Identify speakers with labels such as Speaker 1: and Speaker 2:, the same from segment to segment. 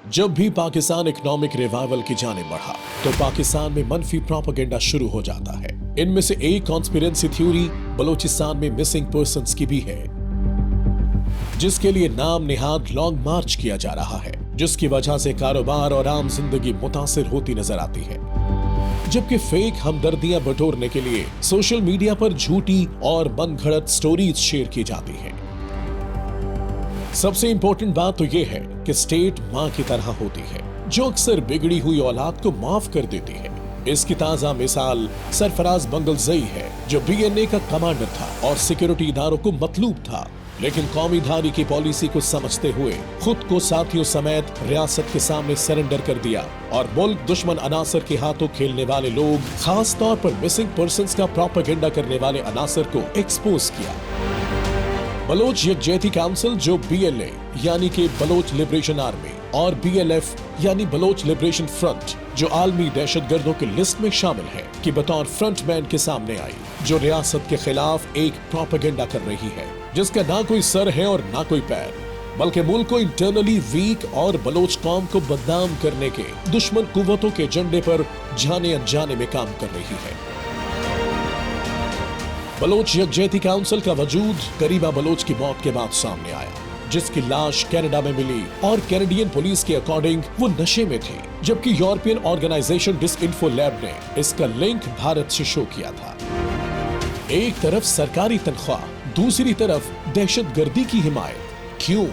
Speaker 1: जब भी Pakistan economic revival की जाने बढ़ा तो पाकिस्तान में मनफी प्रोपेगेंडा शुरू हो जाता है। इनमें से एक कॉन्स्पिरेंसी थ्योरी बलूचिस्तान में मिसिंग पर्संस की भी है, जिसके लिए नाम निहाद लॉन्ग मार्च किया जा रहा है, जिसकी वजह से कारोबार और आम जिंदगी मुतासिर होती नजर आती है। जबकि फेक हमदर्दियां बटोरने के लिए सोशल मीडिया पर झूठी और मनगढ़ंत स्टोरीज शेयर की जाती हैं। सबसे इंपॉर्टेंट बात तो यह है कि स्टेट मां की तरह होती है, जो अक्सर बिगड़ी हुई औलाद को माफ कर देती है। इसकी ताजा मिसाल सरफराज बंगलजई है, जो बीएनए का कमांडर था और सिक्योरिटी इदारों को मतलूब था, लेकिन कौमी धारी की पॉलिसी को समझते हुए खुद को साथियों समेत रियासत के सामने सरेंडर कर दिया और मुल्क दुश्मन अनासर के हाथों खेलने वाले लोग, खास तौर पर मिसिंग पर्संस का प्रोपेगेंडा करने वाले अनासर को एक्सपोज किया। बलोच यकजहती काउंसिल, जो बीएलए यानी कि बलोच लिबरेशन आर्मी और बीएलएफ यानी बलोच लिबरेशन फ्रंट, जो आलमी दहशतगर्दों की लिस्ट में शामिल है, कि बतौर फ्रंटमैन के सामने आई, जो रियासत के खिलाफ एक प्रोपेगेंडा कर रही है, जिसका ना कोई सर है और ना कोई पैर, बल्कि मुल्क को इंटरनली वीक और बलोच कौम को बदनाम करने के दुश्मन कुव्वतों के एजेंडे पर जाने अनजाने में काम कर रही है। बलोच यकजहती काउंसिल का वजूद करीबा बलोच की मौत के बाद सामने आया, जिसकी लाश कनाडा में मिली और कैनेडियन पुलिस के अकॉर्डिंग वो नशे में थी, जबकि यूरोपियन ऑर्गेनाइजेशन डिसइंफो लैब ने इसका लिंक भारत से शो किया था। एक तरफ सरकारी तनख्वाह, दूसरी तरफ दहशतगर्दी की हिमायत। क्यों?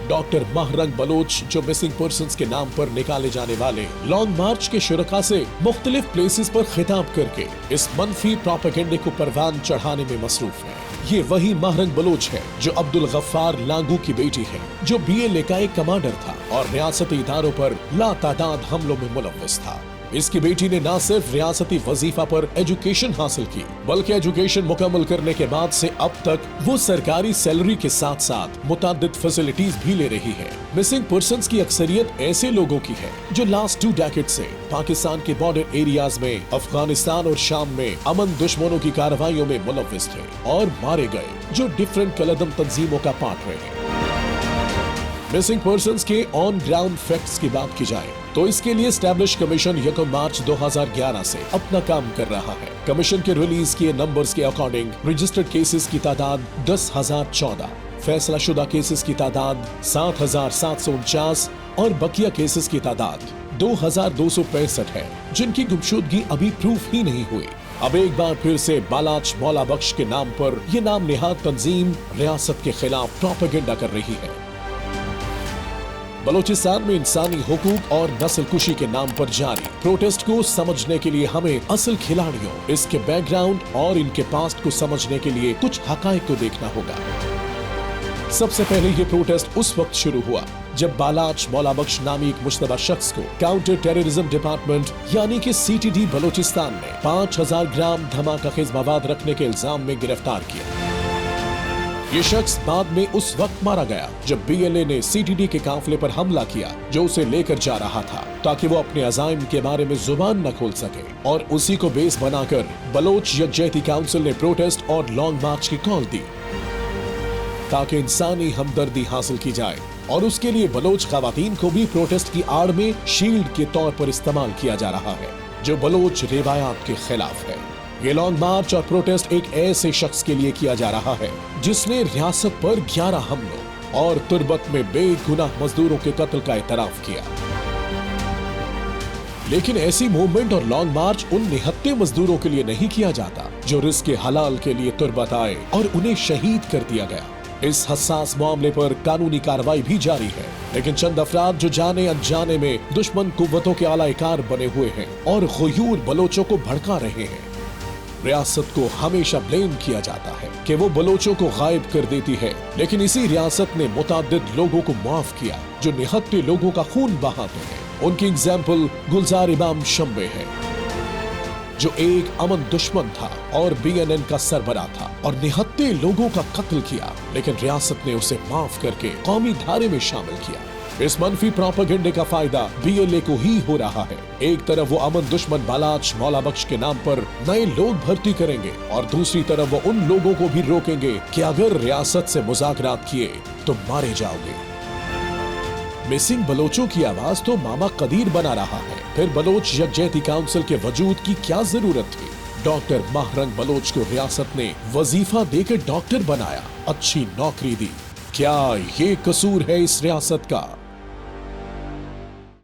Speaker 1: डॉक्टर महरंग बलोच, जो मिसिंग पर्संस के नाम पर निकाले जाने वाले लॉन्ग मार्च के शुरका से मुख्तलिफ प्लेसेस पर खिताब करके इस मनफी प्रोपेगेंडे को परवान चढ़ाने में मसरूफ है। ये वही महरंग बलोच है जो अब्दुल गफ्फार लांगू की बेटी है, जो बीएलए का एक कमांडर था और रियासती इदारों पर लातादाद हमलों में मुलव्वस था। इसकी बेटी ने न सिर्फ रियासती वजीफा पर एजुकेशन हासिल की, बल्कि एजुकेशन मुकम्मल करने के बाद से अब तक वो सरकारी सैलरी के साथ साथ मुताद्दिद फैसिलिटीज भी ले रही है। मिसिंग पर्संस की अक्सरियत ऐसे लोगों की है जो लास्ट 2 डेकेड से पाकिस्तान के बॉर्डर एरियाज में, अफगानिस्तान और शाम में अमन दुश्मनों की कार्रवाइयों में मुलव्वस थे और मारे गए, जो डिफरेंट कलदम तंजीमों का पार्ट रहे। मिसिंग पर्संस के ऑन ग्राउंड फैक्ट्स की बात की जाए तो इसके लिए एस्टैब्लिश कमीशन 1 मार्च 2011 से अपना काम कर रहा है। कमीशन के रिलीज किए नंबर्स के अकॉर्डिंग रजिस्टर्ड केसेस की तादाद 10,014, फैसला शुदा केसेस की तादाद 7,749 और बकिया केसेस की तादाद 2,265 है, जिनकी गुमशुदगी अभी प्रूफ ही नहीं हुई। अब एक बार फिर से बालाच मौला बख्श के नाम पर यह नाम निहाद तंजीम रियासत के खिलाफ प्रोपेगेंडा कर रही है। बलूचिस्तान में इंसानी हुकूक और नस्ल कुशी के नाम पर जारी प्रोटेस्ट को समझने के लिए हमें असल खिलाड़ियों, इसके बैकग्राउंड और इनके पास्ट को समझने के लिए कुछ हकायक को देखना होगा। सबसे पहले ये प्रोटेस्ट उस वक्त शुरू हुआ जब बालाच मौला बख्श नामी एक मुश्तबा शख्स को काउंटर टेररिज्म डिपार्टमेंट यानी कि सीटीडी बलूचिस्तान ने 5,000 ग्राम धमाकाखेज मवाद रखने के इल्जाम में गिरफ्तार किया। ये शख्स बाद में उस वक्त मारा गया जब बीएलए ने सीटीडी के काफिले पर हमला किया, जो उसे लेकर जा रहा था, ताकि वो अपने अज़ाइम के बारे में जुबान न खोल सके। और उसी को बेस बनाकर बलोच यकजहती काउंसिल ने प्रोटेस्ट और लॉन्ग मार्च की कॉल दी, ताकि इंसानी हमदर्दी हासिल की जाए। और उसके लिए बलोच खवातीन को भी प्रोटेस्ट की आड़ में शील्ड के तौर पर इस्तेमाल किया जा रहा है, जो बलोच रिवायात के खिलाफ है। ये लॉन्ग मार्च और प्रोटेस्ट एक ऐसे शख्स के लिए किया जा रहा है जिसने रियासत पर 11 हमलों और तुर्बत में बेगुनाह मजदूरों के कत्ल का एतराफ किया। लेकिन ऐसी मूवमेंट और लॉन्ग मार्च उन निहत्ते मजदूरों के लिए नहीं किया जाता जो रिस्क हलाल के लिए तुर्बत आए और उन्हें शहीद कर दिया गया। इस हसास मामले पर कानूनी कार्रवाई भी जारी है, लेकिन चंद अफराद जो जाने अनजाने में दुश्मन कुव्वतों के आलाकार बने हुए हैं और गयूर बलोचों को भड़का रहे हैं। रियासत को हमेशा ब्लेम किया जाता है कि वो बलोचों को गायब कर देती है, लेकिन इसी रियासत ने मुताद्दिद लोगों को माफ किया जो निहत्ते लोगों का खून बहाते हैं। उनकी एग्जाम्पल गुलजार इमाम शम्बे है, जो एक अमन दुश्मन था और बीएनएन का सरबराह था और निहत्ते लोगों का कत्ल किया, लेकिन रियासत ने उसे माफ करके कौमी धारे में शामिल किया। इस मनफी प्रोपेगेंडे का फायदा बीएलए को ही हो रहा है। एक तरफ वो अमन दुश्मन बालाच मौला बख्श के नाम पर नए लोग भर्ती करेंगे और दूसरी तरफ वो उन लोगों को भी रोकेंगे कि अगर रियासत से मुज़ाकरात किए तो मारे जाओगे। मिसिंग बलोचों की आवाज तो मामा कदीर बना रहा है, फिर बलोच यकजहती काउंसिल के वजूद की क्या जरूरत थी? डॉक्टर महरंग बलोच को रियासत ने वजीफा देकर डॉक्टर बनाया, अच्छी नौकरी दी। क्या ये कसूर है इस रियासत का?